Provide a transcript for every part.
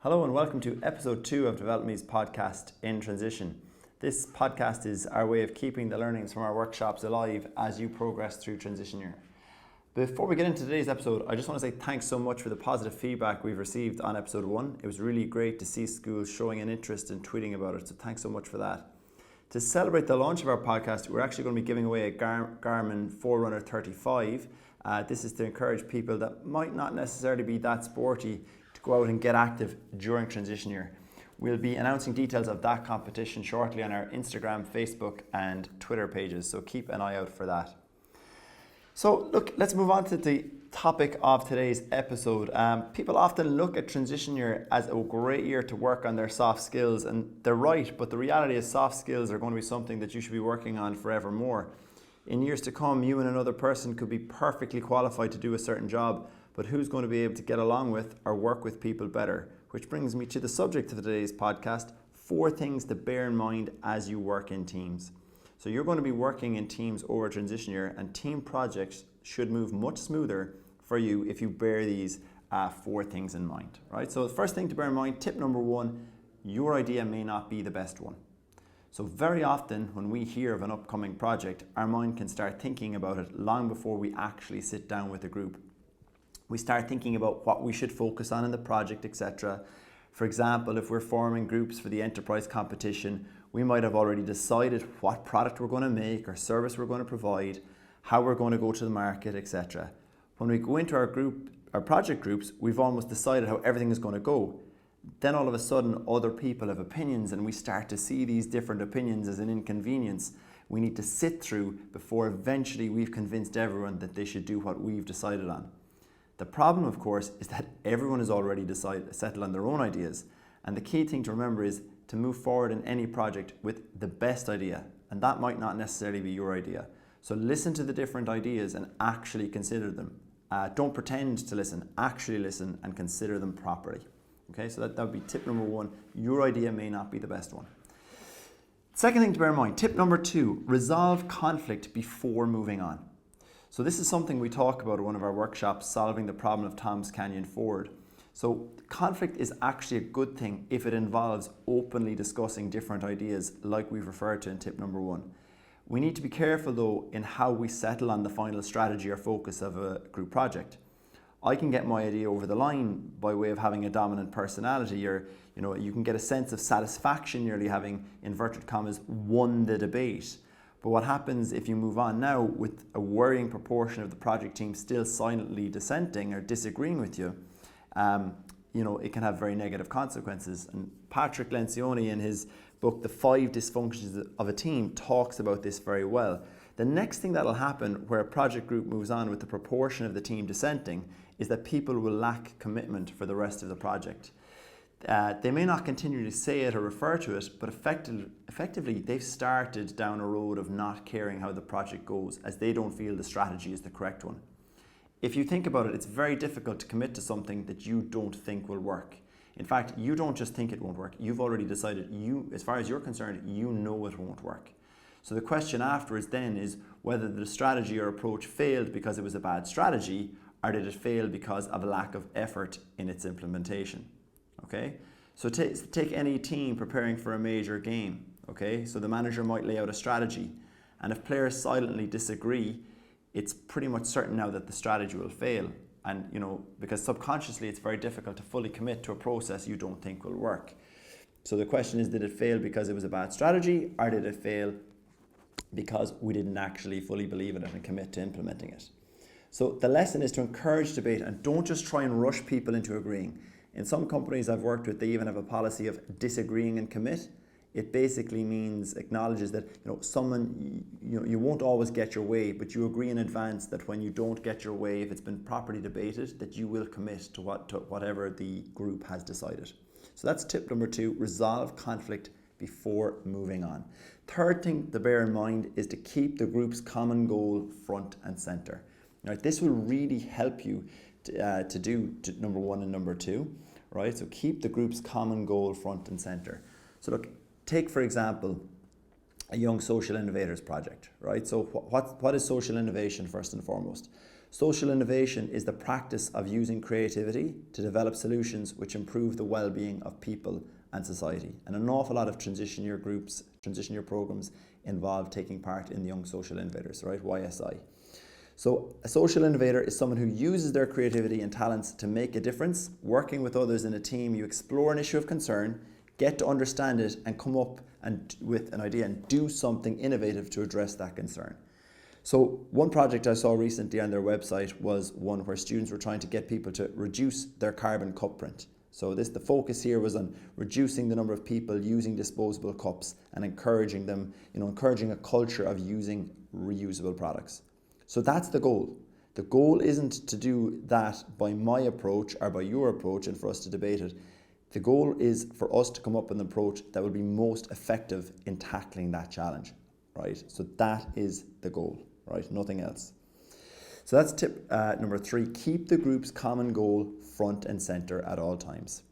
Hello and welcome to episode 2 of Develop Me's podcast, In Transition. This podcast is our way of keeping the learnings from our workshops alive as you progress through transition year. Before we get into today's episode, I just want to say thanks so much for the positive feedback we've received on episode 1. It was really great to see schools showing an interest and tweeting about it, so thanks so much for that. To celebrate the launch of our podcast, we're actually going to be giving away a Garmin Forerunner 35. This is to encourage people that might not necessarily be that sporty to go out and get active during transition year. We'll be announcing details of that competition shortly on our Instagram, Facebook and Twitter pages, so keep an eye out for that. So look, let's move on to the topic of today's episode. People often look at transition year as a great year to work on their soft skills, and they're right, but the reality is soft skills are going to be something that you should be working on forevermore. In years to come, you and another person could be perfectly qualified to do a certain job, but who's going to be able to get along with or work with people better? Which brings me to the subject of today's podcast, 4 things to bear in mind as you work in teams. So you're going to be working in teams over transition year, and team projects should move much smoother for you if you bear these 4 things in mind, right? So the first thing to bear in mind, tip number 1, your idea may not be the best one. So very often when we hear of an upcoming project, our mind can start thinking about it long before we actually sit down with the group. We start thinking about what we should focus on in the project, etc. For example, if we're forming groups for the enterprise competition, we might have already decided what product we're going to make or service we're going to provide, how we're going to go to the market, etc. When we go into our project groups, we've almost decided how everything is going to go. Then all of a sudden, other people have opinions, and we start to see these different opinions as an inconvenience we need to sit through before eventually we've convinced everyone that they should do what we've decided on. The problem, of course, is that everyone has already settled on their own ideas, and the key thing to remember is to move forward in any project with the best idea, and that might not necessarily be your idea. So listen to the different ideas and actually consider them. Don't pretend to listen, actually listen and consider them properly. Okay, so that would be tip number 1. Your idea may not be the best one. Second thing to bear in mind, tip number 2, resolve conflict before moving on. So this is something we talk about at one of our workshops, Solving the Problem of Tom's Canyon Ford. So conflict is actually a good thing if it involves openly discussing different ideas like we've referred to in tip number 1. We need to be careful though in how we settle on the final strategy or focus of a group project. I can get my idea over the line by way of having a dominant personality, or you can get a sense of satisfaction nearly having, inverted commas, won the debate. But what happens if you move on now with a worrying proportion of the project team still silently dissenting or disagreeing with you? It can have very negative consequences. And Patrick Lencioni, in his book, The 5 Dysfunctions of a Team, talks about this very well. The next thing that will happen where a project group moves on with the proportion of the team dissenting is that people will lack commitment for the rest of the project. They may not continue to say it or refer to it, but effectively they've started down a road of not caring how the project goes, as they don't feel the strategy is the correct one. If you think about it, it's very difficult to commit to something that you don't think will work. In fact, you don't just think it won't work, you've already decided, as far as you're concerned, you know it won't work. So the question afterwards then is whether the strategy or approach failed because it was a bad strategy, or did it fail because of a lack of effort in its implementation. Okay, so take any team preparing for a major game. Okay, so the manager might lay out a strategy, and if players silently disagree, it's pretty much certain now that the strategy will fail. And because subconsciously it's very difficult to fully commit to a process you don't think will work. So the question is, did it fail because it was a bad strategy, or did it fail because we didn't actually fully believe in it and commit to implementing it? So the lesson is to encourage debate and don't just try and rush people into agreeing. In some companies I've worked with, they even have a policy of disagreeing and commit. It basically acknowledges that you won't always get your way, but you agree in advance that when you don't get your way, if it's been properly debated, that you will commit to whatever the group has decided. So that's tip number 2, resolve conflict before moving on. Third thing to bear in mind is to keep the group's common goal front and center. Now, this will really help you to do number 1 and number 2, right? So keep the group's common goal front and center. So look, take for example, a Young Social Innovators project, right? So what is social innovation first and foremost? Social innovation is the practice of using creativity to develop solutions which improve the well-being of people and society. And an awful lot of transition year groups, transition year programs involve taking part in the Young Social Innovators, right? YSI. So a social innovator is someone who uses their creativity and talents to make a difference. Working with others in a team, you explore an issue of concern, get to understand it, and come up with an idea and do something innovative to address that concern. So one project I saw recently on their website was one where students were trying to get people to reduce their carbon cup print. So the focus here was on reducing the number of people using disposable cups and encouraging them, encouraging a culture of using reusable products. So that's the goal. The goal isn't to do that by my approach or by your approach and for us to debate it. The goal is for us to come up with an approach that will be most effective in tackling that challenge, right? So that is the goal, right? Nothing else. So that's tip number 3, keep the group's common goal front and center at all times.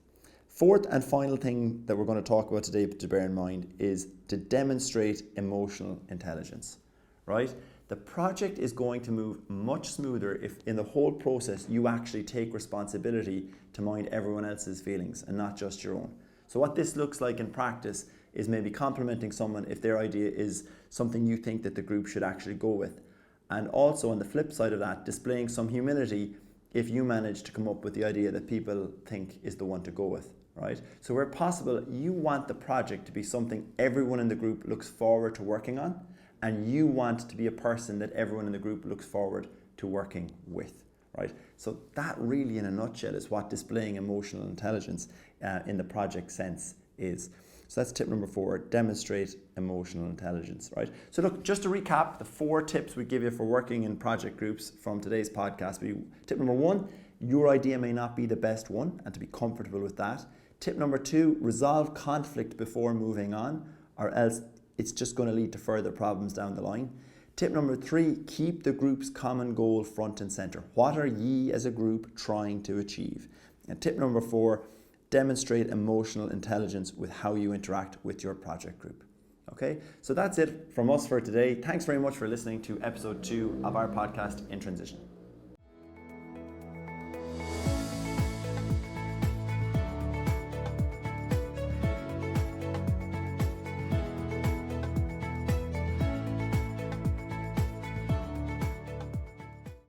Fourth and final thing that we're going to talk about today to bear in mind is to demonstrate emotional intelligence, right? The project is going to move much smoother if in the whole process you actually take responsibility to mind everyone else's feelings and not just your own. So what this looks like in practice is maybe complimenting someone if their idea is something you think that the group should actually go with. And also on the flip side of that, displaying some humility if you manage to come up with the idea that people think is the one to go with, right? So where possible, you want the project to be something everyone in the group looks forward to working on, and you want to be a person that everyone in the group looks forward to working with, right? So that really in a nutshell is what displaying emotional intelligence in the project sense is. So that's tip number 4, demonstrate emotional intelligence, right? So look, just to recap the 4 tips we give you for working in project groups from today's podcast. Tip number 1, your idea may not be the best one, and to be comfortable with that. Tip number 2, resolve conflict before moving on, or else it's just going to lead to further problems down the line. Tip number 3, keep the group's common goal front and center. What are ye as a group trying to achieve? And tip number 4, demonstrate emotional intelligence with how you interact with your project group. Okay, so that's it from us for today. Thanks very much for listening to episode 2 of our podcast, In Transition.